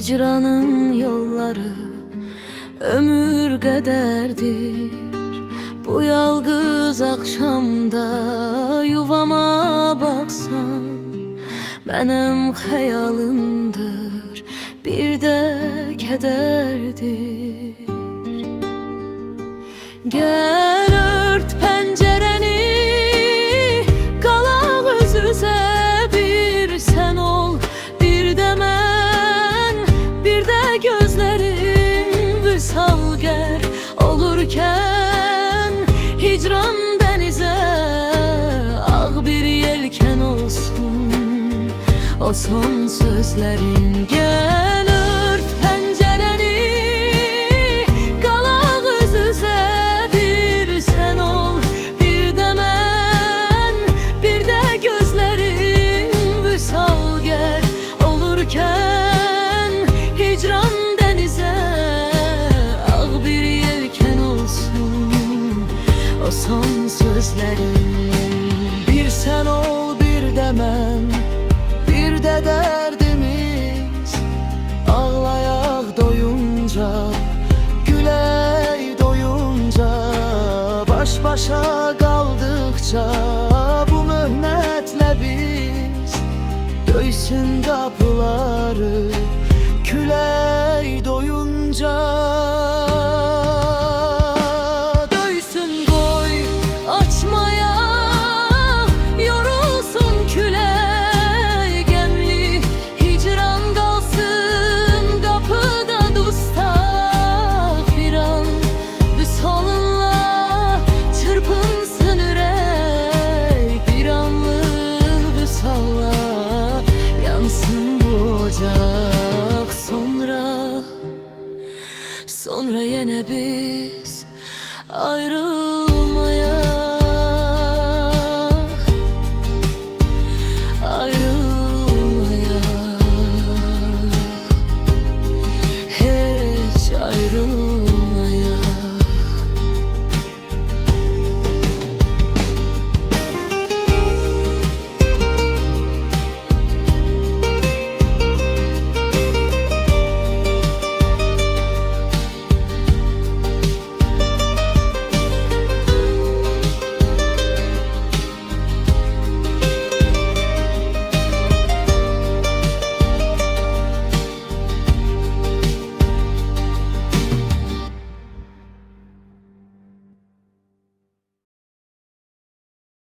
Hicranın yolları ömür qədərdir. Bu yalqız axşamda yuvama baxsan, mənim xəyalımdır, bir də kədərdir. Gəl ört pəncərəni, qalaq üz-üzə, bir sən ol, bir də mən, bir də gözlərim vüsal gər olurkən, hicran dənizə ağ bir yelkən olsun o son sözlərin. Gəl ört pəncərəni, qalaq üz-üzə, bir sən ol, bir də mən, bir də gözlərim vüsal gər olurkən, hicran dənizə ağ bir yelkən olsun o son sözlərin. Bir sən ol, bir də mən, bir də dərdimiz, ağlayaq doyunca, gülək doyunca, baş başa qaldıqca, bu möhnətlə biz döysün qapıları, külək doyunca. Döysün qoy açmaya, yorulsun külək gəmli, hicran qalsın qapıda dustaq bir an, vüsalınla çırpınsın ürək, bir anlıq vüsalla yansın bu ocaq. Sonra yenə biz ayrı